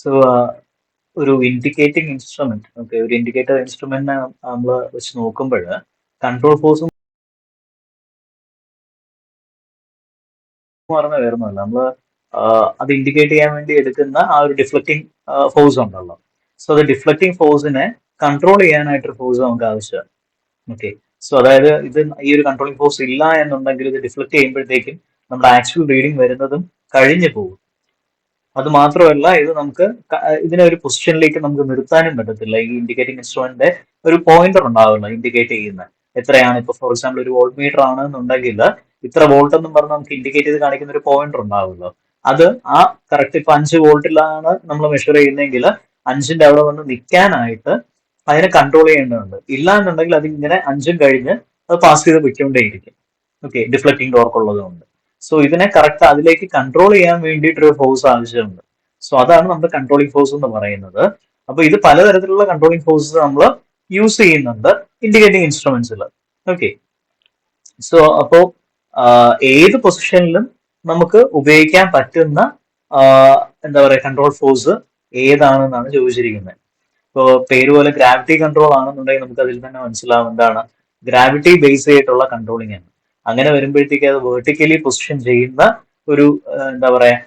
So ഒരു indicating instrument, okay, ഒരു indicator ഇൻസ്ട്രുമെന്റിനെ നമ്മൾ വെച്ച് നോക്കുമ്പോൾ കൺട്രോൾ ഫോഴ്സ് എന്ന് പറഞ്ഞാൽ വേറൊന്നുമല്ല, നമ്മൾ അത് ഇൻഡിക്കേറ്റ് ചെയ്യാൻ വേണ്ടി എടുക്കുന്ന ആ ഒരു ഡിഫ്ലക്റ്റിംഗ് ഫോഴ്സ് ഉണ്ടല്ലോ. സോ അത് ഡിഫ്ലക്റ്റിംഗ് ഫോഴ്സിനെ കൺട്രോൾ ചെയ്യാനായിട്ടൊരു ഫോഴ്സ് നമുക്ക് ആവശ്യമാണ്. ഓക്കെ. സോ അതായത് ഇത് ഈ ഒരു കൺട്രോളിംഗ് ഫോഴ്സ് ഇല്ല എന്നുണ്ടെങ്കിൽ ഇത് ഡിഫ്ലക്ട് ചെയ്യുമ്പോഴത്തേക്കും നമ്മുടെ ആക്ച്വൽ റീഡിംഗ് വരുന്നതും കഴിഞ്ഞു പോകും. അത് മാത്രമല്ല, ഇത് നമുക്ക് ഇതിനെ ഒരു പൊസിഷനിലേക്ക് നമുക്ക് നിർത്താനും പറ്റത്തില്ല. ഈ ഇൻഡിക്കേറ്റിംഗ് ഇൻസ്ട്രുമെന്റിന്റെ ഒരു പോയിന്റർ ഉണ്ടാവില്ല ഇൻഡിക്കേറ്റ് ചെയ്യുന്ന എത്രയാണ്. ഇപ്പൊ ഫോർ എക്സാമ്പിൾ ഒരു വോൾട്ട് മീറ്റർ ആണെന്നുണ്ടെങ്കിൽ ഇത്ര വോൾട്ട് എന്നും പറഞ്ഞ് നമുക്ക് ഇൻഡിക്കേറ്റ് ചെയ്ത് കാണിക്കുന്ന ഒരു പോയിന്റർ ഉണ്ടാവുമല്ലോ. അത് ആ കറക്റ്റ് ഇപ്പൊ 5 വോൾട്ടിലാണ് നമ്മൾ മെഷർ ചെയ്യുന്നതെങ്കിൽ 5ന്റെ അവിടെ വന്ന് നിൽക്കാനായിട്ട് അതിനെ കൺട്രോൾ ചെയ്യേണ്ടതുണ്ട്. ഇല്ല എന്നുണ്ടെങ്കിൽ അത് ഇങ്ങനെ 5ഉം കഴിഞ്ഞ് അത് പാസ് ചെയ്ത് പൊയ്ക്കൊണ്ടേയിരിക്കും. ഓക്കെ, ഡിഫ്ലക്റ്റിംഗ് ടോർക്ക് ഉള്ളത് കൊണ്ട്. സോ ഇതിനെ കറക്റ്റ് അതിലേക്ക് കൺട്രോൾ ചെയ്യാൻ വേണ്ടിയിട്ടൊരു ഫോഴ്സ് ആവശ്യമുണ്ട്. സോ അതാണ് നമ്മുടെ കൺട്രോളിംഗ് ഫോഴ്സ് എന്ന് പറയുന്നത്. അപ്പൊ ഇത് പലതരത്തിലുള്ള കൺട്രോളിംഗ് ഫോഴ്സസ് നമ്മൾ യൂസ് ചെയ്യുന്നുണ്ട് ഇൻഡിക്കേറ്റിംഗ് ഇൻസ്ട്രുമെന്റ്സിൽ. ഓക്കെ. സോ അപ്പോ ഏത് പൊസിഷനിലും നമുക്ക് ഉപയോഗിക്കാൻ പറ്റുന്ന എന്താ പറയുക കൺട്രോൾ ഫോഴ്സ് ഏതാണെന്നാണ് ചോദിച്ചിരിക്കുന്നത്. ഇപ്പോ പേര് പോലെ ഗ്രാവിറ്റി കൺട്രോൾ ആണെന്നുണ്ടെങ്കിൽ നമുക്ക് അതിൽ തന്നെ മനസ്സിലാവും എന്താണ് ഗ്രാവിറ്റി ബേസ് ചെയ്തിട്ടുള്ള കൺട്രോളിംഗ് ആണ്. അങ്ങനെ വരുമ്പോഴത്തേക്ക് അത് വേർട്ടിക്കലി പൊസിഷൻ ചെയ്യുന്ന ഒരു എന്താ പറയാ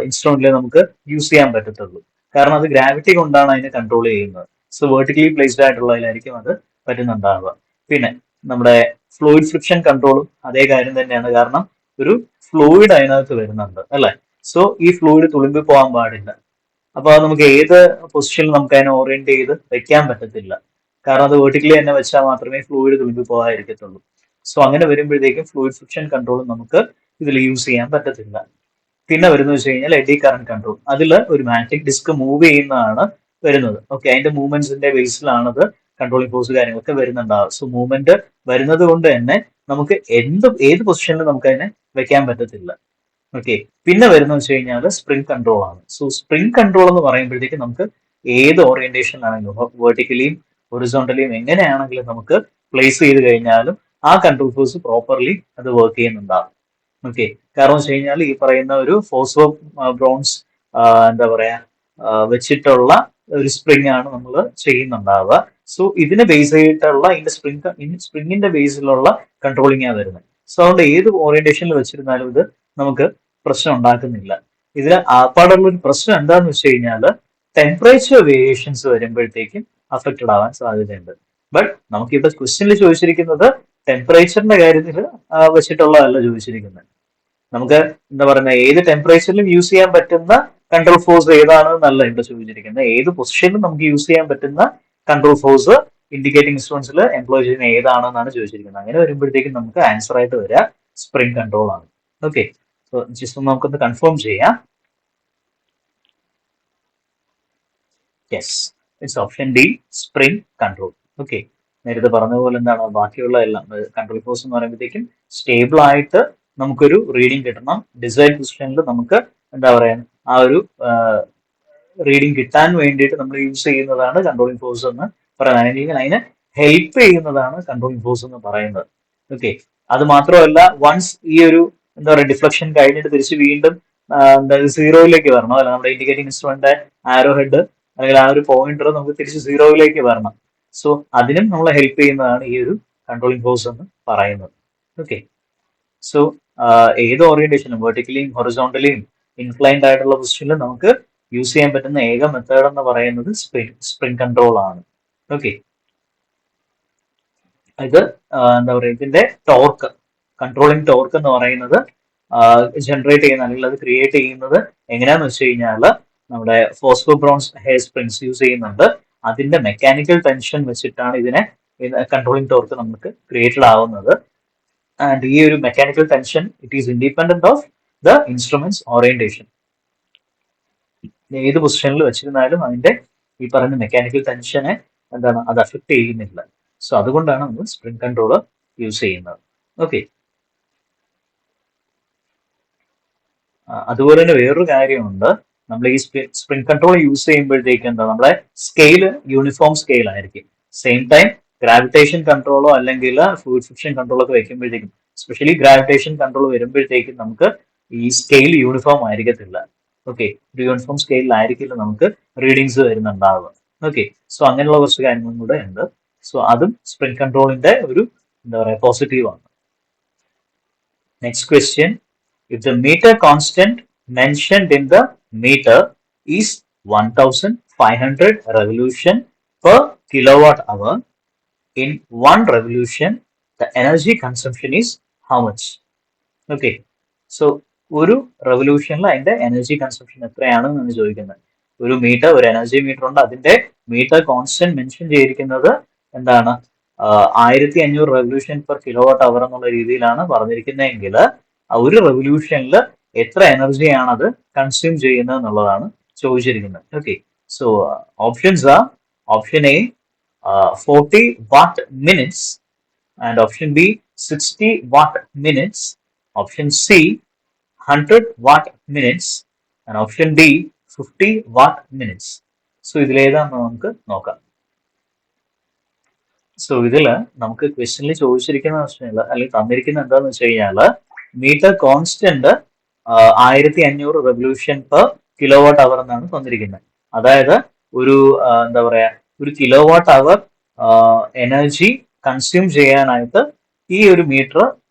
ഇൻസ്ട്രുമെന്റിൽ നമുക്ക് യൂസ് ചെയ്യാൻ പറ്റത്തുള്ളൂ. കാരണം അത് ഗ്രാവിറ്റി കൊണ്ടാണ് അതിനെ കൺട്രോൾ ചെയ്യുന്നത്. സോ വേർട്ടിക്കലി പ്ലേസ്ഡ് ആയിട്ടുള്ളതിലായിരിക്കും അത് പറ്റുന്നുണ്ടാവുക. പിന്നെ നമ്മുടെ ഫ്ലൂയിഡ് ഫ്രിക്ഷൻ കൺട്രോളും അതേ കാര്യം തന്നെയാണ്. കാരണം ഒരു ഫ്ലൂയിഡ് അതിനകത്ത് വരുന്നുണ്ട് അല്ലെ. സോ ഈ ഫ്ലൂയിഡ് തുളുമ്പി പോകാൻ പാടില്ല. അപ്പൊ അത് നമുക്ക് ഏത് പൊസിഷനിൽ നമുക്ക് അതിനെ ഓറിയന്റ് ചെയ്ത് വെക്കാൻ പറ്റത്തില്ല. കാരണം അത് വേർട്ടിക്കലി തന്നെ വെച്ചാൽ മാത്രമേ ഫ്ലൂയിഡ് തുളുമ്പി പോകാതിരിക്കത്തുള്ളൂ. സോ അങ്ങനെ വരുമ്പോഴത്തേക്കും ഫ്ലൂയിഡ് ഫ്രിക്ഷൻ കൺട്രോൾ നമുക്ക് ഇതിൽ യൂസ് ചെയ്യാൻ പറ്റത്തില്ല. പിന്നെ വരുന്നത് വെച്ച് കഴിഞ്ഞാൽ എഡി കറന്റ് കൺട്രോൾ. അതിൽ ഒരു മാഗ്നറ്റിക് ഡിസ്ക് മൂവ് ചെയ്യുന്നതാണ് വരുന്നത്. ഓക്കെ, അതിന്റെ മൂവ്മെന്റ്സിന്റെ ബേസിലാണ് അത് കൺട്രോളിംഗ് ഫോഴ്സ് കാര്യങ്ങളൊക്കെ വരുന്നുണ്ടാവുക. സോ മൂവ്മെന്റ് വരുന്നത് കൊണ്ട് തന്നെ നമുക്ക് ഏത് പൊസിഷനിലും നമുക്ക് അതിനെ വെക്കാൻ പറ്റത്തില്ല. ഓക്കെ. പിന്നെ വരുന്നത് വെച്ച് കഴിഞ്ഞാൽ സ്പ്രിംഗ് കൺട്രോൾ ആണ്. സോ സ്പ്രിംഗ് കൺട്രോൾ എന്ന് പറയുമ്പോഴത്തേക്ക് നമുക്ക് ഏത് ഓറിയന്റേഷൻ ആണെങ്കിലും വെർട്ടിക്കലിയും ഹൊറിസോണ്ടലിയും എങ്ങനെയാണെങ്കിലും നമുക്ക് പ്ലേസ് ചെയ്ത് കഴിഞ്ഞാലും ആ കൺട്രോൾ ഫോഴ്സ് പ്രോപ്പർലി അത് വർക്ക് ചെയ്യുന്നുണ്ടാവും. ഓക്കെ. കാരണം വെച്ച് കഴിഞ്ഞാൽ ഈ പറയുന്ന ഒരു ഫോസ്ഫോ ബ്രോൺസ് എന്താ പറയാ വെച്ചിട്ടുള്ള ഒരു സ്പ്രിംഗ് ആണ് നമ്മൾ ചെയ്യുന്നുണ്ടാവുക. സോ ഇതിനെ ബേസ് ചെയ്തിട്ടുള്ള സ്പ്രിങ്ങിന്റെ ബേസിലുള്ള കൺട്രോളിംഗ് ആണ് വരുന്നത്. സോ അതുകൊണ്ട് ഏത് ഓറിയന്റേഷനിൽ വെച്ചിരുന്നാലും ഇത് നമുക്ക് പ്രശ്നം ഉണ്ടാക്കുന്നില്ല. ഇതിൽ ആപ്പാടുള്ള ഒരു പ്രശ്നം എന്താന്ന് വെച്ച് കഴിഞ്ഞാൽ ടെമ്പറേച്ചർ വേരിയേഷൻസ് വരുമ്പോഴത്തേക്കും അഫക്റ്റഡ് ആവാൻ സാധ്യതയുണ്ട്. ബട്ട് നമുക്കിവിടെ ക്വസ്റ്റ്യനിൽ ചോദിച്ചിരിക്കുന്നത് ടെമ്പറേച്ചറിന്റെ കാര്യത്തിൽ വെച്ചിട്ടുള്ളതല്ല ചോദിച്ചിരിക്കുന്നത്. നമുക്ക് എന്താ പറയുക ഏത് ടെമ്പറേച്ചറിലും യൂസ് ചെയ്യാൻ പറ്റുന്ന കൺട്രോൾ ഫോഴ്സ് ഏതാണെന്നല്ല ഇവിടെ ചോദിച്ചിരിക്കുന്നത്. ഏത് പൊസിഷനിലും നമുക്ക് യൂസ് ചെയ്യാൻ പറ്റുന്ന കൺട്രോൾ ഫോഴ്സ് ഇൻഡിക്കേറ്റിംഗ് ഇൻസ്ട്രുമെന്റ്സിൽ എംപ്ലോയ് ചെയ്യുന്ന ഏതാണെന്നാണ് ചോദിച്ചിരിക്കുന്നത്. അങ്ങനെ വരുമ്പോഴത്തേക്കും നമുക്ക് ആൻസർ ആയിട്ട് വരിക സ്പ്രിംഗ് കൺട്രോൾ ആണ്. ഓക്കെ. സോ ജസ്റ്റ് നമുക്കൊന്ന് കൺഫേം ചെയ്യാം. Yes, it's option D, spring control. Okay. നേരത്തെ പറഞ്ഞ പോലെ എന്താണ് ബാക്കിയുള്ള എല്ലാം കൺട്രോൾ ഫോഴ്സ് എന്ന് പറയുമ്പോഴത്തേക്കും സ്റ്റേബിൾ ആയിട്ട് നമുക്കൊരു റീഡിംഗ് കിട്ടണം. ഡിസൈഡ് പൊസിഷനിൽ നമുക്ക് എന്താ പറയാ ആ ഒരു റീഡിംഗ് കിട്ടാൻ വേണ്ടിയിട്ട് നമ്മൾ യൂസ് ചെയ്യുന്നതാണ് കൺട്രോളിംഗ് ഫോഴ്സ് എന്ന് പറയുന്നത്. അല്ലെങ്കിൽ അതിനെ ഹെൽപ്പ് ചെയ്യുന്നതാണ് കൺട്രോളിംഗ് ഫോഴ്സ് എന്ന് പറയുന്നത്. ഓക്കെ. അത് മാത്രമല്ല, വൺസ് ഈ ഒരു എന്താ പറയുക ഡിഫ്ലക്ഷൻ കഴിഞ്ഞിട്ട് തിരിച്ച് വീണ്ടും എന്താ സീറോയിലേക്ക് വരണം അല്ല, നമ്മുടെ ഇൻഡിക്കേറ്റിംഗ് ഇൻസ്ട്രുമെന്റ് ആരോ ഹെഡ് അല്ലെങ്കിൽ ആ ഒരു പോയിന്റർ നമുക്ക് തിരിച്ച് സീറോയിലേക്ക് വരണം. സോ അതിനും നമ്മളെ ഹെൽപ്പ് ചെയ്യുന്നതാണ് ഈ ഒരു കൺട്രോളിംഗ് ഫോഴ്സ് എന്ന് പറയുന്നത്. ഓക്കെ. സോ ഏത് ഓറിയന്റേഷനും വെർട്ടിക്കലിയും ഹൊറിസോണ്ടലിയും ഇൻക്ലൈൻഡ് ആയിട്ടുള്ള പൊസിഷനിലും നമുക്ക് യൂസ് ചെയ്യാൻ പറ്റുന്ന ഏക മെത്തേഡ് എന്ന് പറയുന്നത് സ്പ്രിംഗ് കൺട്രോൾ ആണ്. ഓക്കെ. ഇത് എന്താ പറയുക ഇതിന്റെ ടോർക്ക്, കൺട്രോളിംഗ് ടോർക്ക് എന്ന് പറയുന്നത് ജനറേറ്റ് ചെയ്യുന്ന അല്ലെങ്കിൽ അത് ക്രിയേറ്റ് ചെയ്യുന്നത് എങ്ങനെയാന്ന് വെച്ച് കഴിഞ്ഞാൽ നമ്മുടെ phospho bronze hair springs use ചെയ്യുന്നുണ്ട്. അതിന്റെ മെക്കാനിക്കൽ ടെൻഷൻ വെച്ചിട്ടാണ് ഇതിനെ കൺട്രോളിംഗ് ടോർക്ക് നമുക്ക് ക്രിയേറ്റഡ് ആവുന്നത്. ആൻഡ് ഈ ഒരു mechanical tension it is independent of the instruments orientation. ഏത് പൊസിഷനിൽ വെച്ചിരുന്നാലും അതിന്റെ ഈ പറഞ്ഞ മെക്കാനിക്കൽ ടെൻഷനെ എന്താണ് അത് അഫക്ട് ചെയ്യുന്നില്ല. സോ അതുകൊണ്ടാണ് നമ്മൾ സ്പ്രിംഗ് കൺട്രോളർ യൂസ് ചെയ്യുന്നത്. ഓക്കെ. അതുപോലെ തന്നെ വേറൊരു കാര്യമുണ്ട്. നമ്മൾ ഈ സ്പ്രിംഗ് കൺട്രോൾ യൂസ് ചെയ്യുമ്പോഴത്തേക്ക് എന്താ നമ്മളെ സ്കെയില് യൂണിഫോം സ്കെയിൽ ആയിരിക്കും. സെയിം ടൈം ഗ്രാവിറ്റേഷൻ കൺട്രോളോ അല്ലെങ്കിൽ ഫ്ലൂയിഡ് ഫ്രിക്ഷൻ കൺട്രോളോ ഒക്കെ വെക്കുമ്പോഴത്തേക്കും, എസ്പെഷ്യലി ഗ്രാവിറ്റേഷൻ കൺട്രോൾ വരുമ്പോഴത്തേക്കും നമുക്ക് ഈ സ്കെയിൽ യൂണിഫോം ആയിരിക്കത്തില്ല. ഓക്കെ, ഒരു യൂണിഫോം സ്കെയിലായിരിക്കില്ല നമുക്ക് റീഡിങ്സ് വരുന്നുണ്ടാവുക. ഓക്കെ, സോ അങ്ങനെയുള്ള കുറച്ച് കാര്യങ്ങളും കൂടെ ഉണ്ട്. സോ അതും സ്പ്രിംഗ് കൺട്രോളിന്റെ ഒരു എന്താ പറയുക പോസിറ്റീവ് ആണ്. Next question, if the meter constant mentioned in the meter is 1500 revolution per kilowatt hour, in one revolution the energy consumption is how much? Okay, so ഒരു റെവല്യൂഷനിൽ അതിന്റെ എനർജി കൺസംഷൻ എത്രയാണ് എന്നാണ് ചോദിക്കുന്നത്. ഒരു മീറ്റർ, ഒരു എനർജി മീറ്റർ ഉണ്ട്, അതിന്റെ metre constant mention ചെയ്തിരിക്കുന്നത് എന്താണ് 1500 റെവല്യൂഷൻ പെർ കിലോ വാട്ട് അവർ എന്നുള്ള രീതിയിലാണ് പറഞ്ഞിരിക്കുന്നതെങ്കിൽ ഒരു റെവല്യൂഷനിൽ എത്ര എനർജിയാണ് അത് കൺസ്യൂം ചെയ്യുന്നത് എന്നുള്ളതാണ് ചോദിച്ചിരിക്കുന്നത്. ഓക്കെ, സോ ഓപ്ഷൻസ് ആ option A 40 watt minutes, and option B 60 watt minutes, option C 100 watt minutes, and option D 50 watt minutes. So ഇതിലേതാണെന്ന് നമുക്ക് നോക്കാം. സോ ഇതില് നമുക്ക് ക്വസ്റ്റ്യനിൽ ചോദിച്ചിരിക്കുന്ന അല്ലെങ്കിൽ തന്നിരിക്കുന്ന എന്താന്ന് വെച്ച് കഴിഞ്ഞാല് meter constant 1500 revolution per kilowatt hour എന്നാണ് തന്നിരിക്കുന്നത്. അതായത് ഒരു എന്താ പറയാ, ഒരു kilowatt hour energy consume ചെയ്യാനായിട്ട് ഈ ഒരു മീറ്റർ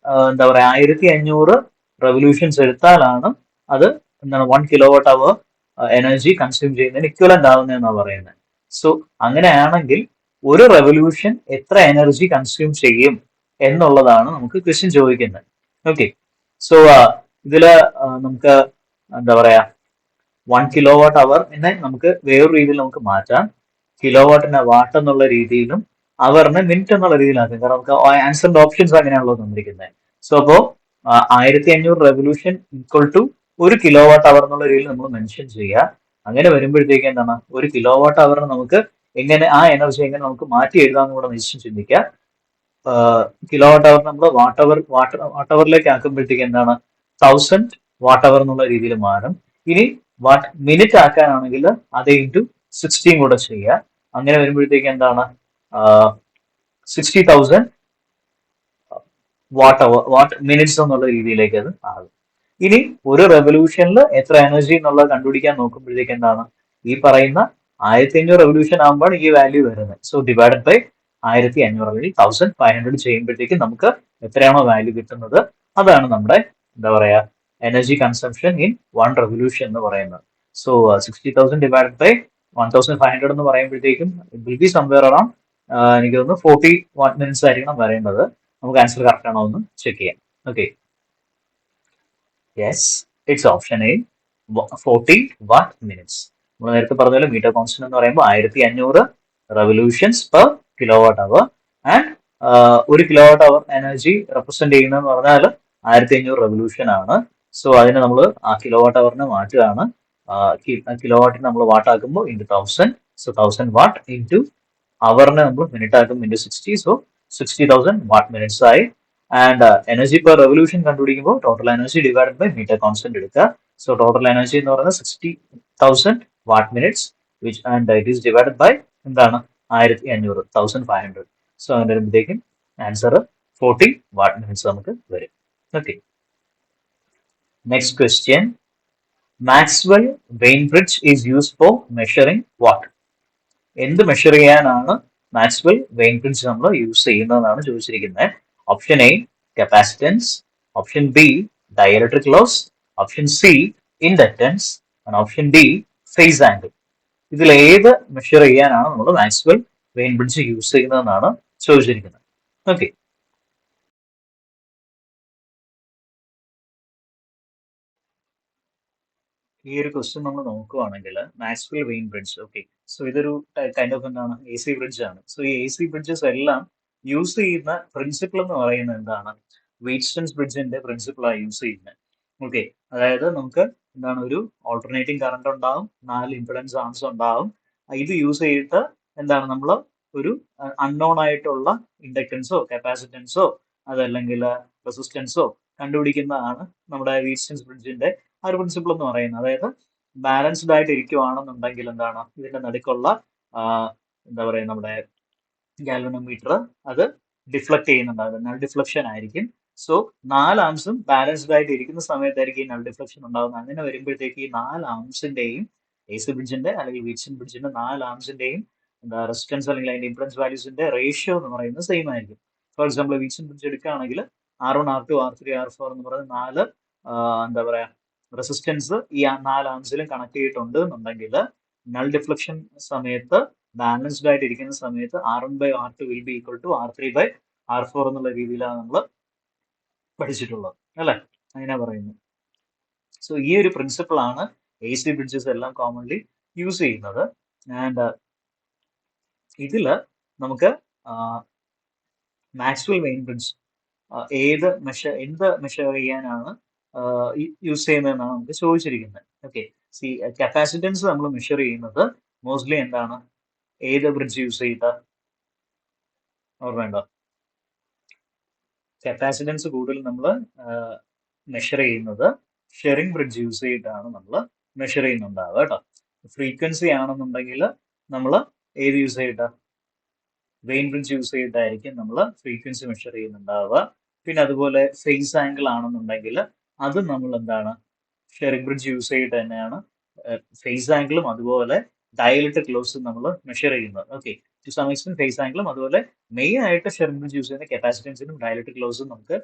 എന്താ പറയാ 1500 റെവല്യൂഷൻസ് എടുത്താലാണ് അത് എന്താണ് 1 kilo watt hour energy consume ചെയ്യുന്നതിന് ഇക്വലന്റ് ആവുന്നതെന്നാണ് പറയുന്നത്. സോ അങ്ങനെയാണെങ്കിൽ ഒരു റെവല്യൂഷൻ എത്ര എനർജി കൺസ്യൂം ചെയ്യും എന്നുള്ളതാണ് നമുക്ക് ക്വസ്റ്റ്യൻ ചോദിക്കുന്നത്. ഓക്കെ, സോ ഇതില് നമുക്ക് എന്താ പറയാ 1 കിലോ വാട്ട് അവർ എന്നെ നമുക്ക് വേറൊരു രീതിയിൽ നമുക്ക് മാറ്റാം. കിലോ വാട്ടിനെ വാട്ട് എന്നുള്ള രീതിയിലും അവറിനെ മിനിറ്റ് എന്നുള്ള രീതിയിലാക്കും. കാരണം നമുക്ക് ആൻസറിന്റെ ഓപ്ഷൻസ് അങ്ങനെയാണല്ലോ തന്നിരിക്കുന്നത്. സോ അപ്പോ 1500 റെവല്യൂഷൻ ഈക്വൽ ടു ഒരു കിലോ വാട്ട് അവർ എന്നുള്ള രീതിയിൽ നമ്മൾ മെൻഷൻ ചെയ്യുക. അങ്ങനെ വരുമ്പോഴത്തേക്ക് എന്താണ് ഒരു കിലോ വാട്ട് അവറിന് നമുക്ക് എങ്ങനെ ആ എനർജി എങ്ങനെ നമുക്ക് മാറ്റി എഴുതാമെന്ന് കൂടെ നിശ്ചയം ചിന്തിക്കുക. കിലോ വാട്ട് അവർ നമ്മൾ വാട്ട് അവറിലേക്ക് ആക്കുമ്പോഴത്തേക്ക് എന്താണ് 1000 വാട്ട് അവർ എന്നുള്ള രീതിയിൽ മാറും. ഇനി വാട്ട് മിനിറ്റ് ആക്കാനാണെങ്കിൽ അത് ഇൻറ്റു 16 കൂടെ ചെയ്യുക. അങ്ങനെ വരുമ്പോഴത്തേക്ക് എന്താണ് 60,000 വാട്ട് മിനിറ്റ്സ് എന്നുള്ള രീതിയിലേക്ക് അത് ആകും. ഇനി ഒരു റെവല്യൂഷനിൽ എത്ര എനർജി എന്നുള്ളത് കണ്ടുപിടിക്കാൻ നോക്കുമ്പോഴത്തേക്ക് എന്താണ് ഈ പറയുന്ന 1500 റെവല്യൂഷൻ ആകുമ്പോൾ ഈ വാല്യൂ വരുന്നത്. സോ ഡിവൈഡഡ് ബൈ 1500 അല്ലെങ്കിൽ 1500 ചെയ്യുമ്പോഴത്തേക്ക് നമുക്ക് എത്രയാണോ വാല്യൂ കിട്ടുന്നത് അതാണ് നമ്മുടെ എന്താ പറയാ energy consumption in one revolution എന്ന് പറയുന്നത്. സോ 60,000 ഡിവൈഡഡ് ബൈ 1500 എന്ന് പറയുമ്പോഴത്തേക്കും it will B somewhere around എനിക്ക് തോന്നുന്നു 40 വാട്ട് മിനിറ്റ്സ് ആയിരിക്കണം വരേണ്ടത്. നമുക്ക് ആൻസർ കറക്റ്റ് ആണോ എന്ന് ചെക്ക് ചെയ്യാം. Okay, yes, it's option A 40 watt minutes. നമ്മൾ നേരത്തെ പറഞ്ഞ പോലെ മീറ്റർ കോൺസ്റ്റന്റ് എന്ന് പറയുമ്പോൾ 1500 revolutions per kilowatt hour, and ഒരു kilowatt hour energy represent ചെയ്യുന്നതെന്ന് പറഞ്ഞാൽ 1500 റെവല്യൂഷൻ ആണ്. സോ അതിനെ നമ്മൾ ആ കിലോ വാട്ട് അവറിനെ മാറ്റുകയാണ്. കിലോ വാട്ടിന് നമ്മൾ വാട്ട് ആക്കുമ്പോൾ ഇൻറ്റു 1000, സോ 1000 വാട്ട് ഇൻറ്റു അവറിനെ നമ്മൾ മിനിറ്റ് ആക്കും ഇൻറ്റു 60, സോ 60,000 വാട്ട് മിനിറ്റ്സ് ആയി. ആൻഡ് എനർജി പെർ റെവല്യൂഷൻ കണ്ടുപിടിക്കുമ്പോൾ total energy divided by meter constant എടുക്കുക. സോ ടോട്ടൽ എനർജി എന്ന് പറയുന്നത് 60,000 watt minutes which and it is divided by എന്താണ് 1500, 1500. സോ അങ്ങനെ വരുമ്പോഴത്തേക്കും ആൻസർ 40 വാട്ട് മിനിറ്റ്സ് നമുക്ക് വരും. Okay, next question, Maxwell Wien bridge is used for measuring what? എന്ത് measure ചെയ്യാനാണ് മാക്സ്വെൽ വെയിൻ ബ്രിഡ്ജ് നമ്മൾ യൂസ് ചെയ്യുന്നതെന്നാണ് ചോദിച്ചിരിക്കുന്നത്. Option A capacitance, option B dielectric loss, option C inductance, option D phase angle. ഇതിൽ ഏത് measure ചെയ്യാനാണ് നമ്മൾ Maxwell Wien bridge use ചെയ്യുന്നതെന്നാണ് ചോദിച്ചിരിക്കുന്നത്. ഓക്കെ, ഈ ഒരു ക്വസ്റ്റ്യൻ നമ്മൾ നോക്കുകയാണെങ്കിൽ Maxwell Wien bridge, okay, so ഇതൊരു കൈൻഡ് ഓഫ് എന്താണ് എ സി ബ്രിഡ്ജ് ആണ്. സോ ഈ എ സി ബ്രിഡ്ജസ് എല്ലാം യൂസ് ചെയ്യുന്ന പ്രിൻസിപ്പിൾ എന്ന് പറയുന്നത് എന്താണ് വീറ്റ്സ്റ്റൺസ് ബ്രിഡ്ജിന്റെ പ്രിൻസിപ്പിളാണ് യൂസ് ചെയ്യുന്നത്. ഓക്കെ, അതായത് നമുക്ക് എന്താണ് ഒരു ഓൾട്ടർനേറ്റിംഗ് കറണ്ട് ഉണ്ടാവും, 4 ഇംപിഡൻസ് ആംസ് ഉണ്ടാവും. ഇത് യൂസ് ചെയ്തിട്ട് എന്താണ് നമ്മൾ ഒരു അൺനോൺ ആയിട്ടുള്ള ഇൻഡക്റ്റൻസോ കപ്പാസിറ്റൻസോ അതല്ലെങ്കിൽ റെസിസ്റ്റൻസോ കണ്ടുപിടിക്കുന്നതാണ് നമ്മുടെ വീറ്റ്സ്റ്റൺസ് ബ്രിഡ്ജിന്റെ ആ ഒരു പ്രിൻസിപ്പിൾ എന്ന് പറയുന്നത്. അതായത് ബാലൻസ്ഡ് ആയിട്ട് ഇരിക്കുവാണെന്നുണ്ടെങ്കിൽ എന്താണ് ഇതിന്റെ നടുക്കുള്ള എന്താ പറയുക നമ്മുടെ ഗാൽവനോമീറ്റർ അത് ഡിഫ്ലക്ട് ചെയ്യുന്നുണ്ടാകും, ഡിഫ്ലക്ഷൻ ആയിരിക്കും. സോ 4 ആംസും ബാലൻസ്ഡ് ആയിട്ട് ഇരിക്കുന്ന സമയത്തായിരിക്കും ഈ നൾ ഡിഫ്ലക്ഷൻ ഉണ്ടാകുന്നത്. അങ്ങനെ വരുമ്പോഴത്തേക്ക് ഈ 4 ആംസിന്റെയും എ സി ബ്രിഡ്ജിന്റെ അല്ലെങ്കിൽ വീറ്റ്സൺ ബ്രിഡ്ജിന്റെ 4 ആംസിന്റെയും എന്താ റെസിസ്റ്റൻസ് അല്ലെങ്കിൽ അതിന്റെ ഇംപെഡൻസ് വാല്യൂസിന്റെ റേഷ്യോ എന്ന് പറയുന്നത് സെയിം ആയിരിക്കും. ഫോർ എക്സാമ്പിൾ വീറ്റ്സൺ ബ്രിഡ്ജ് എടുക്കുകയാണെങ്കിൽ R1, R2, R3, R4 എന്ന് പറയുന്ന 4 എന്താ പറയാ റെസിസ്റ്റൻസ് ഈ 4 ആംസിലും കണക്ട് ചെയ്തിട്ടുണ്ട് എന്നുണ്ടെങ്കിൽ നൾ ഡിഫ്ലക്ഷൻ സമയത്ത് ബാലൻസ്ഡ് ആയിട്ട് ഇരിക്കുന്ന സമയത്ത് R1/R2 will be equal to R3/R4 എന്നുള്ള രീതിയിലാണ് നമ്മൾ പഠിച്ചിട്ടുള്ളത് അല്ലെ, അങ്ങനെ പറയുന്നത്. സോ ഈ ഒരു പ്രിൻസിപ്പിൾ ആണ് എ സി ബ്രിഡ്ജസ് എല്ലാം കോമൺലി യൂസ് ചെയ്യുന്നത്. ആൻഡ് ഇതില് നമുക്ക് മാക്സ്വെൽ വെയിൻ ബ്രിഡ്ജ് എന്ത് മെഷർ ചെയ്യാനാണ് യൂസ് ചെയ്യുന്നതെന്നാണ് നമുക്ക് ചോദിച്ചിരിക്കുന്നത്. ഓക്കെ, സി കപ്പാസിറ്റൻസ് നമ്മൾ മെഷർ ചെയ്യുന്നത് മോസ്റ്റ്ലി എന്താണ്, ഏത് ബ്രിഡ്ജ് യൂസ് ചെയ്ത ഓർമ്മയുണ്ടോ? കപ്പാസിറ്റൻസ് കൂടുതൽ നമ്മൾ മെഷർ ചെയ്യുന്നത് ഷെറിംഗ് ബ്രിഡ്ജ് യൂസ് ചെയ്തിട്ടാണ് നമ്മൾ മെഷർ ചെയ്യുന്നുണ്ടാവുക കേട്ടോ. ഫ്രീക്വൻസി ആണെന്നുണ്ടെങ്കിൽ നമ്മൾ ഏത് യൂസ് ചെയ്തിട്ടാ, വെയിൻ ബ്രിഡ്ജ് യൂസ് ചെയ്തിട്ടായിരിക്കും നമ്മൾ ഫ്രീക്വൻസി മെഷർ ചെയ്യുന്നുണ്ടാവുക. പിന്നെ അതുപോലെ ഫേസ് ആംഗിൾ ആണെന്നുണ്ടെങ്കിൽ അത് നമ്മൾ എന്താണ് ഷെറിംഗ് ബ്രിഡ്ജ് യൂസ് ചെയ്തിട്ട് തന്നെയാണ് ഫേസ് ആംഗിളും അതുപോലെ ഡയലക്ട്രിക് ലോസും നമ്മൾ മെഷർ ചെയ്യുന്നത്. Okay, to some extent phase ആംഗിളും അതുപോലെ മെയിൻ ആയിട്ട് ഷെറിംഗ് ബ്രിഡ്ജ് യൂസ് ചെയ്യുന്ന കപ്പാസിറ്റൻസിനും ഡയലക്ട്രിക് ലോസും നമുക്ക്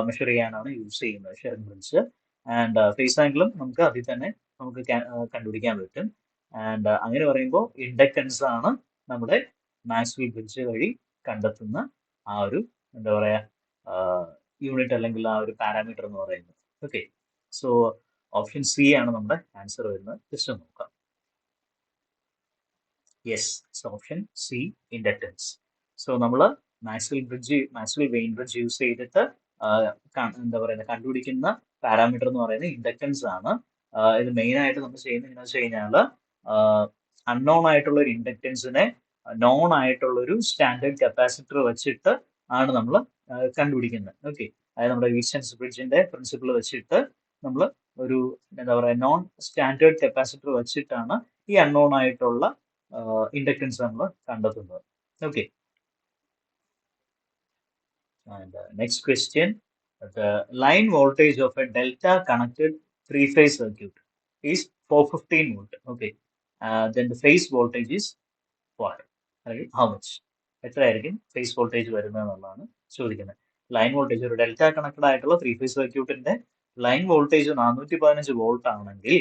മെഷർ ചെയ്യാനാണ് യൂസ് ചെയ്യുന്നത് ഷെറിംഗ് ബ്രിഡ്ജ്. ആൻഡ് ഫേസ് ആംഗിളും നമുക്ക് അതിൽ തന്നെ നമുക്ക് കണ്ടുപിടിക്കാൻ പറ്റും. ആൻഡ് അങ്ങനെ പറയുമ്പോൾ ഇൻഡക്റ്റൻസ് ആണ് നമ്മുടെ മാക്സ്വെൽ ബ്രിഡ്ജ് വഴി കണ്ടെത്തുന്ന ആ ഒരു എന്താ പറയാ യൂണിറ്റ് അല്ലെങ്കിൽ ആ ഒരു പാരാമീറ്റർ എന്ന് പറയുന്നത്. ഓക്കെ, സോ ഓപ്ഷൻ സി ആണ് നമ്മുടെ ആൻസർ വരുന്നത്. ജസ്റ്റ് ഒന്ന് നോക്കാം. Yes, option C inductance. So നമ്മൾ മാക്സ്വെൽ വെയിൻ ബ്രിഡ്ജ് യൂസ് ചെയ്തിട്ട് എന്താ പറയുന്നത് കണ്ടുപിടിക്കുന്ന പാരാമീറ്റർ എന്ന് പറയുന്നത് ഇൻഡക്റ്റൻസ് ആണ്. ഇത് മെയിൻ ആയിട്ട് നമ്മൾ ചെയ്യുന്നത് എങ്ങനെയാണെന്ന് വെച്ച് കഴിഞ്ഞാൽ അൺനോൺ ആയിട്ടുള്ള ഒരു ഇൻഡക്റ്റൻസിനെ നോൺ ആയിട്ടുള്ള ഒരു സ്റ്റാൻഡേർഡ് കപ്പാസിറ്റർ വെച്ചിട്ട് ആണ് നമ്മൾ കണ്ടുപിടിക്കുന്നത്. ഓക്കെ, അതായത് നമ്മുടെ വീറ്റ്സൺ ബ്രിഡ്ജിന്റെ പ്രിൻസിപ്പിൾ വെച്ചിട്ട് നമ്മൾ ഒരു എന്താ പറയുക നോൺ സ്റ്റാൻഡേർഡ് കപ്പാസിറ്റർ വെച്ചിട്ടാണ് ഈ അൺനോൺ ആയിട്ടുള്ള ഇൻഡക്റ്റൻസ് നമ്മൾ കണ്ടെത്തുന്നത്. Okay, and next question, the line voltage of a delta connected three-phase circuit is 415 volt. Okay, then the phase voltage is what? How much? എത്രയായിരിക്കും ഫേസ് വോൾട്ടേജ് വരുന്നത് എന്നുള്ളതാണ് ചോദിക്കുന്നത്. Line voltage ഒരു ഡെൽറ്റ കണക്റ്റഡ് ആയിട്ടുള്ള three phase സർക്യൂട്ടിന്റെ line voltage 415 volt ആണെങ്കിൽ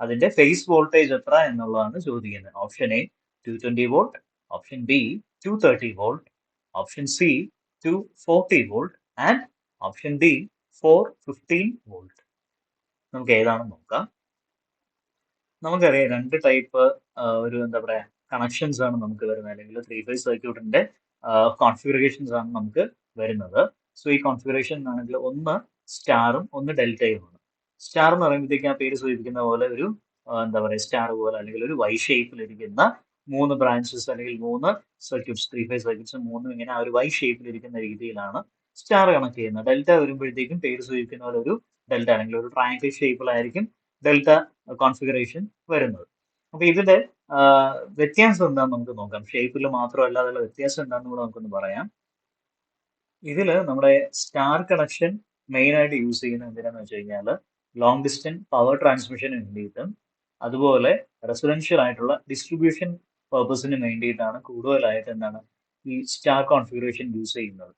അതിന്റെ phase voltage എത്ര എന്നുള്ളതാണ് ചോദിക്കുന്നത്. Option A 220 volt, option B 230 volt, option C 240 volt and option D 415 volt. നമുക്ക് ഏതാണെന്ന് നോക്കാം. നമുക്കറിയാം രണ്ട് ടൈപ്പ് ഒരു എന്താ പറയാ കണക്ഷൻസ് ആണ് നമുക്ക് വരുന്നത്, അല്ലെങ്കിൽ ത്രീ ഫേസ് സർക്യൂട്ടിന്റെ കോൺഫിഗറേഷൻസ് ആണ് നമുക്ക് വരുന്നത്. സോ ഈ കോൺഫിഗറേഷൻ ആണെങ്കിൽ ഒന്ന് സ്റ്റാറും ഒന്ന് ഡെൽറ്റയും ആണ്. സ്റ്റാർ എന്ന് പറയുമ്പോഴത്തേക്ക് ആ പേര് സൂചിപ്പിക്കുന്ന പോലെ ഒരു എന്താ പറയുക സ്റ്റാർ പോലെ അല്ലെങ്കിൽ ഒരു വൈ ഷേപ്പിലിരിക്കുന്ന 3 ബ്രാഞ്ചസ് അല്ലെങ്കിൽ 3 സർക്യൂട്ട്സ്, ത്രീ ഫേസ് സർക്യൂട്ട്സ് മൂന്നും ഇങ്ങനെ ആ ഒരു വൈ ഷേപ്പിലിരിക്കുന്ന രീതിയിലാണ് സ്റ്റാർ കണക്ട് ചെയ്യുന്നത്. ഡെൽറ്റ വരുമ്പോഴത്തേക്കും പേര് സൂചിപ്പിക്കുന്ന പോലെ ഒരു ഡെൽറ്റ അല്ലെങ്കിൽ ഒരു ട്രയാങ്കിൾ ഷേപ്പിലായിരിക്കും ഡെൽറ്റ കോൺഫിഗറേഷൻ വരുന്നത്. അപ്പൊ ഇതിന്റെ വ്യത്യാസം എന്താണെന്ന് നമുക്ക് നോക്കാം. ഷേപ്പിൽ മാത്രമല്ലാതെയുള്ള വ്യത്യാസം എന്താണെന്ന് കൂടെ നമുക്കൊന്ന് പറയാം. ഇതിൽ നമ്മുടെ സ്റ്റാർ കണക്ഷൻ മെയിൻ ആയിട്ട് യൂസ് ചെയ്യുന്നത് എന്തിനാന്ന് വെച്ച് കഴിഞ്ഞാൽ ലോങ് ഡിസ്റ്റൻസ് പവർ ട്രാൻസ്മിഷന് വേണ്ടിയിട്ടും അതുപോലെ റെസിഡൻഷ്യൽ ആയിട്ടുള്ള ഡിസ്ട്രിബ്യൂഷൻ പർപ്പസിന് വേണ്ടിയിട്ടാണ് കൂടുതലായിട്ട് എന്താണ് ഈ സ്റ്റാർ കോൺഫിഗറേഷൻ യൂസ് ചെയ്യുന്നത്.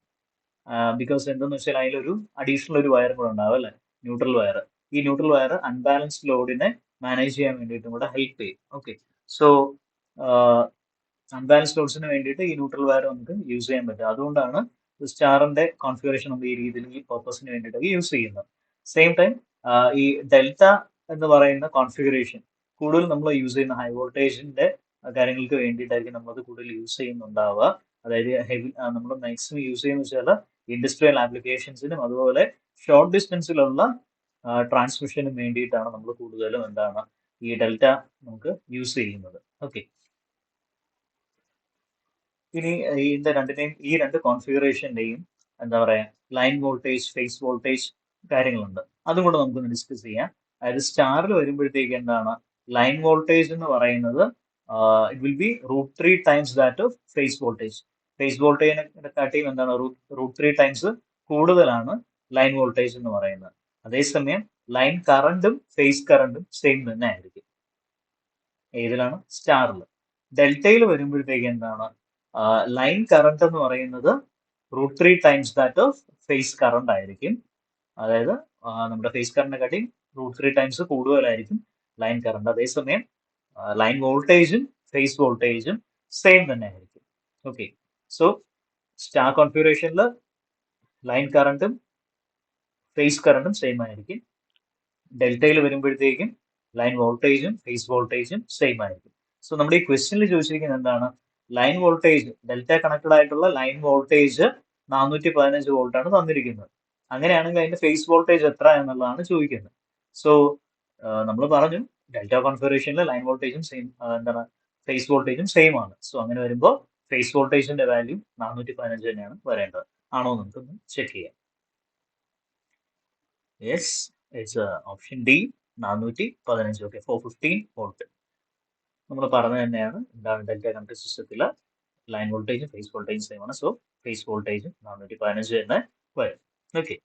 ബിക്കോസ് എന്തെന്ന് വെച്ചാൽ അതിലൊരു അഡീഷണൽ ഒരു വയർ കൂടെ ഉണ്ടാവും അല്ലെ, ന്യൂട്രൽ വയർ. ഈ ന്യൂട്രൽ വയർ അൺബാലൻസ്ഡ് ലോഡിനെ മാനേജ് ചെയ്യാൻ വേണ്ടിയിട്ടും കൂടെ ഹെൽപ്പ് ചെയ്യും. ഓക്കെ, സോ അൺബാലൻസ്ഡ് ലോഡ്സിന് വേണ്ടിയിട്ട് ഈ ന്യൂട്രൽ വയർ നമുക്ക് യൂസ് ചെയ്യാൻ പറ്റും. അതുകൊണ്ടാണ് സ്റ്റാറിന്റെ കോൺഫിഗറേഷൻ നമ്മൾ ഈ രീതിയിൽ ഈ പർപ്പസിന് വേണ്ടിയിട്ടൊക്കെ യൂസ് ചെയ്യുന്നത്. സെയിം ടൈം ഈ ഡെൽറ്റ എന്ന് പറയുന്ന കോൺഫിഗറേഷൻ കൂടുതൽ നമ്മൾ യൂസ് ചെയ്യുന്ന ഹൈ വോൾട്ടേജിന്റെ കാര്യങ്ങൾക്ക് വേണ്ടിയിട്ടായിരിക്കും നമ്മളത് കൂടുതൽ യൂസ് ചെയ്യുന്നുണ്ടാവുക. അതായത് ഹെവി നമ്മൾ മാക്സിമം യൂസ് ചെയ്യുന്ന വെച്ചാൽ ഇൻഡസ്ട്രിയൽ ആപ്ലിക്കേഷൻസിനും അതുപോലെ ഷോർട്ട് ഡിസ്റ്റൻസിലുള്ള ട്രാൻസ്മിഷനും വേണ്ടിയിട്ടാണ് നമ്മൾ കൂടുതലും എന്താണ് ഈ ഡെൽറ്റ നമുക്ക് യൂസ് ചെയ്യുന്നത്. ഓക്കെ, ഇനി ഇതിന്റെ രണ്ടിനെയും ഈ രണ്ട് കോൺഫിഗറേഷന്റെയും എന്താ പറയാ ലൈൻ വോൾട്ടേജ്, ഫേസ് വോൾട്ടേജ് കാര്യങ്ങളുണ്ട്. അതും കൂടെ നമുക്കൊന്ന് ഡിസ്കസ് ചെയ്യാം. അതായത് സ്റ്റാറിൽ വരുമ്പോഴത്തേക്ക് എന്താണ് ലൈൻ വോൾട്ടേജ് എന്ന് പറയുന്നത് it will be √3 times that of phase voltage. Phase വോൾട്ടേജിനെ കാട്ടിയും എന്താണ് √3 ടൈംസ് കൂടുതലാണ് ലൈൻ വോൾട്ടേജ് എന്ന് പറയുന്നത്. അതേസമയം ലൈൻ കറണ്ടും ഫേസ് കറണ്ടും സെയിം തന്നെ ആയിരിക്കും. ഏതിലാണ്? സ്റ്റാറിൽ. ഡെൽറ്റയിൽ വരുമ്പോഴത്തേക്ക് എന്താണ്? ലൈൻ കറണ്ട് എന്ന് പറയുന്നത് √3 times that of phase current ആയിരിക്കും. അതായത് നമ്മുടെ ഫേസ് കറണ്ടിനെ കാട്ടി √3 ടൈംസ് കൂടുതലായിരിക്കും ലൈൻ കറണ്ട്. അതേസമയം ലൈൻ വോൾട്ടേജും ഫേസ് വോൾട്ടേജും സെയിം തന്നെ ആയിരിക്കും. ഓക്കെ, സോ സ്റ്റാർ കോൺഫിഗറേഷനിൽ ലൈൻ കറണ്ടും ഫേസ് കറണ്ടും സെയിം ആയിരിക്കും. ഡെൽറ്റയിൽ വരുമ്പോഴത്തേക്കും ലൈൻ വോൾട്ടേജും ഫേസ് വോൾട്ടേജും സെയിം ആയിരിക്കും. സോ നമ്മുടെ ഈ ക്വസ്റ്റ്യനിൽ ചോദിച്ചിരിക്കുന്നത് എന്താണ്? ലൈൻ വോൾട്ടേജ്, ഡെൽറ്റ കണക്റ്റഡ് ആയിട്ടുള്ള ലൈൻ വോൾട്ടേജ് 415 വോൾട്ട് ആണ് തന്നിരിക്കുന്നത്. അങ്ങനെയാണെങ്കിൽ അതിന്റെ ഫേസ് വോൾട്ടേജ് എത്ര എന്നുള്ളതാണ് ചോദിക്കുന്നത്. സോ നമ്മൾ പറഞ്ഞു ഡെൽറ്റ കോൺഫിഗറേഷനിൽ ലൈൻ വോൾട്ടേജും സെയിം, എന്താണ്, ഫേസ് വോൾട്ടേജും സെയിം ആണ്. സോ അങ്ങനെ വരുമ്പോൾ ഫേസ് വോൾട്ടേജിന്റെ വാല്യൂ 415 തന്നെയാണ് വരേണ്ടത്. ആണോ നമുക്കൊന്ന് ചെക്ക് ചെയ്യാം. Yes, it's option D, 415. Okay, 415 volt. നമ്മൾ പറഞ്ഞത് തന്നെയാണ് എന്താണ് ഡെൽറ്റ കണക്റ്റഡ് സിസ്റ്റത്തിൽ ലൈൻ വോൾട്ടേജും ഫേസ് വോൾട്ടേജും സെയിം ആണ്. സോ ഫേസ് വോൾട്ടേജും 415 തന്നെ വരും. Okay,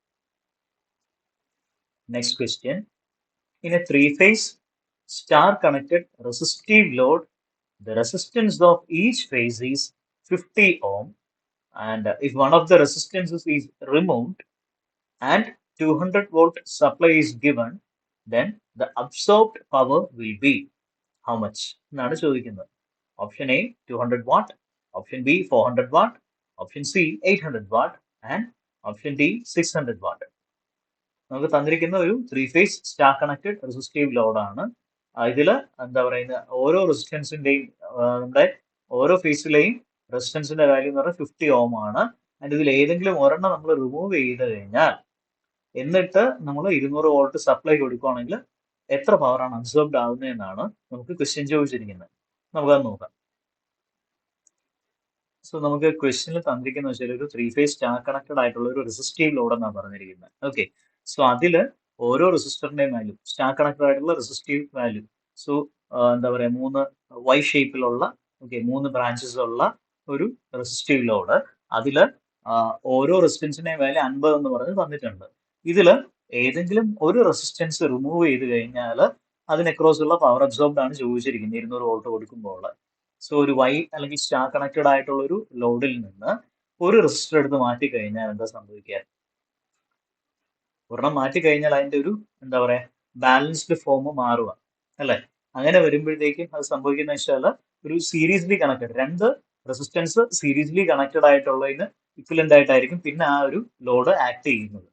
next question. In a three-phase star-connected resistive load, the resistance of each phase is 50 ohm, and if one of the resistances is removed and 200 volt supply is given, then the absorbed power will be how much? എന്നാണ് ചോദിക്കുന്നത്. Option A 200 watt, option B 400 watt, option C 800 watt, and option D 600 watt. നമുക്ക് തന്നിരിക്കുന്ന ഒരു 3-phase star connected resistive ലോഡാണ്. ഇതില് എന്താ പറയുന്ന ഓരോ റെസിസ്റ്റൻസിന്റെയും നമ്മുടെ ഓരോ ഫേസിലെയും റെസിസ്റ്റൻസിന്റെ വാല്യൂ എന്ന് പറഞ്ഞാൽ 50 ഓം ആണ്. ആൻഡ് ഇതിൽ ഏതെങ്കിലും ഒരെണ്ണം നമ്മൾ റിമൂവ് ചെയ്ത് കഴിഞ്ഞാൽ എന്നിട്ട് നമ്മൾ 200 വോൾട്ട് സപ്ലൈ കൊടുക്കുകയാണെങ്കിൽ എത്ര പവറാണ് അബ്സോർബ്ഡ് ആവുന്നതെന്നാണ് നമുക്ക് ക്വസ്റ്റ്യൻ ചോദിച്ചിരിക്കുന്നത്. നമുക്കത് നോക്കാം. സോ നമുക്ക് ക്വസ്റ്റ്യനിൽ തന്നിരിക്കുന്ന വെച്ചാൽ ഒരു 3-phase സ്റ്റാർ കണക്റ്റഡ് ആയിട്ടുള്ള ഒരു റെസിസ്റ്റീവ് ലോഡ് എന്നാണ് പറഞ്ഞിരിക്കുന്നത്. ഓക്കെ, സോ അതിൽ ഓരോ റെസിസ്റ്ററിന്റെയും വാല്യൂ, സ്റ്റാർ കണക്റ്റഡ് ആയിട്ടുള്ള റെസിസ്റ്റീവ് വാല്യൂ, സോ എന്താ പറയുക, 3 വൈ ഷേപ്പിലുള്ള, ഓക്കെ, 3 ബ്രാഞ്ചസ് ഉള്ള ഒരു റെസിസ്റ്റീവ് ലോഡ്. അതിൽ ഓരോ റെസിസ്റ്റൻസിന്റെയും വാല്യൂ 50 എന്ന് പറഞ്ഞ് തന്നിട്ടുണ്ട്. ഇതിൽ ഏതെങ്കിലും ഒരു റെസിസ്റ്റൻസ് റിമൂവ് ചെയ്ത് കഴിഞ്ഞാൽ അതിന് അക്രോസ് ഉള്ള പവർ അബ്സോർബ്ഡ് ആണ് ചോദിച്ചിരിക്കുന്നത് 200 വോൾട്ട് കൊടുക്കുമ്പോൾ. സോ ഒരു വൈ അല്ലെങ്കിൽ സ്റ്റാർ കണക്റ്റഡ് ആയിട്ടുള്ള ഒരു ലോഡിൽ നിന്ന് ഒരു റെസിസ്റ്റർ എടുത്ത് മാറ്റി കഴിഞ്ഞാൽ എന്താ സംഭവിക്കുക? ഒരെണ്ണം മാറ്റി കഴിഞ്ഞാൽ അതിന്റെ ഒരു എന്താ പറയാ ബാലൻസ്ഡ് ഫോം മാറുക അല്ലെ? അങ്ങനെ വരുമ്പോഴത്തേക്കും അത് സംഭവിക്കുന്ന വെച്ചാൽ ഒരു സീരീസ്ലി കണക്റ്റഡ്, 2 റെസിസ്റ്റൻസ് സീരീസ്ലി കണക്റ്റഡ് ആയിട്ടുള്ളതിന് ഇക്വലന്റ് ആയിട്ടായിരിക്കും പിന്നെ ആ ഒരു ലോഡ് ആക്ട് ചെയ്യുന്നത്.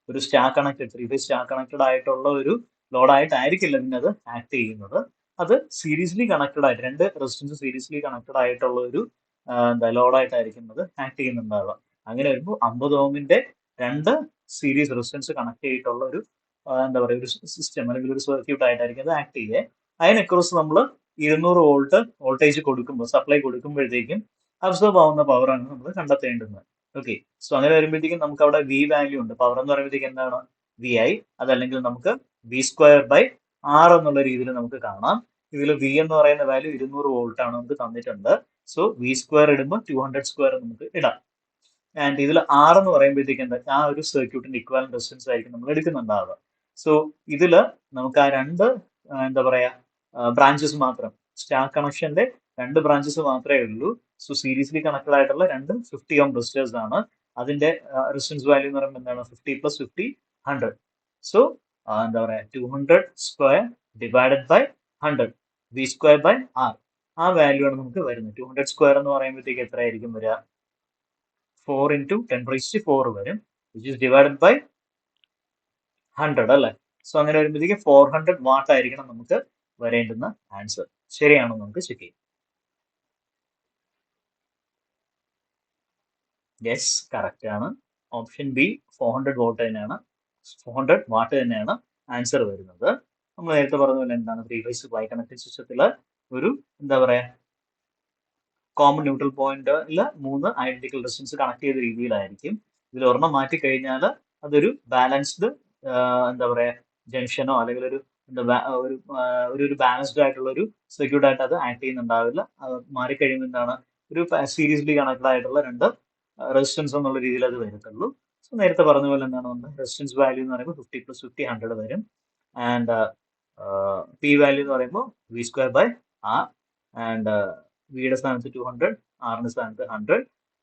ഒരു star connected 3-phase star connected ആയിട്ടുള്ള ഒരു ലോഡായിട്ടായിരിക്കില്ല പിന്നെ അത് ആക്ട് ചെയ്യുന്നത്. അത് സീരീസ്ലി കണക്റ്റഡ് ആയിട്ട് 2 റെസിസ്റ്റൻസ് സീരീസ്ലി കണക്റ്റഡ് ആയിട്ടുള്ള ഒരു എന്താ ലോഡായിട്ടായിരിക്കും അത് ആക്ട് ചെയ്യുന്നുണ്ടാവുക. അങ്ങനെ വരുമ്പോൾ 50 ഓമിന്റെ 2 സീരീസ് റെസിസ്റ്റൻസ് കണക്ട് ചെയ്തിട്ടുള്ള ഒരു എന്താ പറയുക ഒരു സിസ്റ്റം അല്ലെങ്കിൽ ഒരു സർക്യൂട്ട് ആയിട്ടായിരിക്കും അത് ആക്ട് ചെയ്യുക. അതിനക്രോസ് നമ്മൾ 200 വോൾട്ട് വോൾട്ടേജ് കൊടുക്കുമ്പോൾ, സപ്ലൈ കൊടുക്കുമ്പോഴത്തേക്കും അബ്സോർബ് ആവുന്ന പവറാണ് നമ്മൾ കണ്ടെത്തേണ്ടുന്നത്. ഓക്കെ, സോ അങ്ങനെ വരുമ്പോഴത്തേക്കും നമുക്ക് അവിടെ വി വാല്യൂ ഉണ്ട്. പവർ എന്ന് പറയുമ്പോഴത്തേക്ക് എന്താണ്? V I. അതല്ലെങ്കിൽ നമുക്ക് V²/R എന്നുള്ള രീതിയിൽ നമുക്ക് കാണാം. ഇതിൽ വി എന്ന് പറയുന്ന വാല്യൂ 200 വോൾട്ട് ആണ് നമുക്ക് തന്നിട്ടുണ്ട്. സോ V² ഇടുമ്പോൾ 200² നമുക്ക് ഇടാം. ആൻഡ് ഇതിൽ ആർ എന്ന് പറയുമ്പോഴത്തേക്ക് എന്താ, ആ ഒരു സർക്യൂട്ടിന്റെ ഇക്വാലന്റ് റെസിസ്റ്റൻസ് ആയിരിക്കും നമ്മൾ എടുക്കുന്നുണ്ടാവുക. സോ ഇതിൽ നമുക്ക് ആ 2 എന്താ പറയാ ബ്രാഞ്ചസ് മാത്രം, സ്റ്റാർ കണക്ഷന്റെ 2 ബ്രാഞ്ചസ് മാത്രമേ ഉള്ളൂ. സോ സീരീസ്ലി കണക്റ്റഡ് ആയിട്ടുള്ള 2 50 ഓം റെസിസ്റ്റേഴ്സ് ആണ്. അതിന്റെ റെസിസ്റ്റൻസ് വാല്യൂ എന്ന് പറയുമ്പോൾ എന്താണ്? 50 + 50 100. സോ എന്താ പറയാ 200² ഡിവൈഡഡ് ബൈ 100, V²/R. ആ വാല്യൂ ആണ് നമുക്ക് വരുന്നത്. 200² എന്ന് പറയുമ്പോഴത്തേക്ക് എത്ര ആയിരിക്കും വരിക? 4 × 10⁻⁴ വരും, വിച്ച് ഇസ് ഡിവൈഡഡ് ബൈ 100 അല്ലെ? സോ അങ്ങനെ വരുമ്പോഴത്തേക്ക് 400 വാട്ട് ആയിരിക്കണം നമുക്ക് വരേണ്ടുന്ന ആൻസർ. ശരിയാണോ നമുക്ക് ചെക്ക് ചെയ്യാം. യെസ്, കറക്റ്റ് ആണ്. ഓപ്ഷൻ ബി 400 വോട്ട് തന്നെയാണ്, 400 വാട്ട് തന്നെയാണ് ആൻസർ വരുന്നത്. നമ്മൾ നേരത്തെ പറഞ്ഞ പോലെ എന്താണ് 3-phase ബൈ കണക്റ്റഡ് സിസ്റ്റത്തിൽ ഒരു എന്താ പറയാ കോമൺ ന്യൂട്രൽ പോയിന്റിൽ 3 ഐഡന്റിക്കൽ റെസിസ്റ്റൻസ് കണക്ട് ചെയ്ത രീതിയിലായിരിക്കും. ഇതിൽ ഒരെണ്ണം മാറ്റി കഴിഞ്ഞാൽ അതൊരു ബാലൻസ്ഡ് എന്താ പറയാ ജംഗ്ഷനോ അല്ലെങ്കിൽ ഒരു ഒരു ബാലൻസ്ഡ് ആയിട്ടുള്ള ഒരു സർക്യൂട്ട് ആയിട്ട് അത് ആക്ട് ചെയ്യുന്നുണ്ടാവില്ല. മാറിക്കഴിയുമ്പോൾ എന്താണ് ഒരു സീരീസ്ലി കണക്റ്റഡ് ആയിട്ടുള്ള 2 റെസിസ്റ്റൻസ് എന്നുള്ള രീതിയിൽ അത് വരത്തുള്ളൂ. സോ നേരത്തെ പറഞ്ഞ പോലെ എന്താണ് നമ്മുടെ റെസിസ്റ്റൻസ് വാല്യൂ എന്ന് പറയുമ്പോൾ 50 + 50 100 വരും. ആൻഡ് പി വാല്യൂ എന്ന് പറയുമ്പോൾ V²/R. ആൻഡ് വിയുടെ സ്ഥാനത്ത് 200, ആറിന്റെ സ്ഥാനത്ത് 100.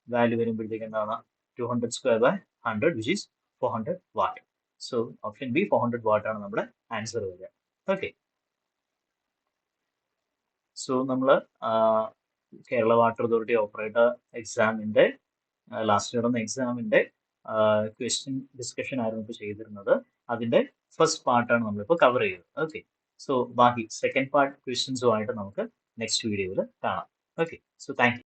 വാല്യൂ വരുമ്പോഴത്തേക്ക് എന്താണ് 200² / 100 which is 400 what. So option B 400 what ആണ് നമ്മുടെ ആൻസർ വരിക. ഓക്കെ, സോ നമ്മൾ കേരള വാട്ടർ അതോറിറ്റി ഓപ്പറേറ്റർ എക്സാമിന്റെ ലാസ്റ്റ് നടന്ന എക്സാമിന്റെ ക്വസ്റ്റ്യൻ ഡിസ്കഷൻ ആയിരുന്നു ഇപ്പോൾ ചെയ്തിരുന്നത്. അതിന്റെ ഫസ്റ്റ് പാർട്ടാണ് നമ്മളിപ്പോൾ കവർ ചെയ്തത്. ഓക്കെ, സോ ബാക്കി സെക്കൻഡ് പാർട്ട് ക്വസ്റ്റ്യൻസുമായിട്ട് നമുക്ക് നെക്സ്റ്റ് വീഡിയോയിൽ കാണാം. Okay, so thank you.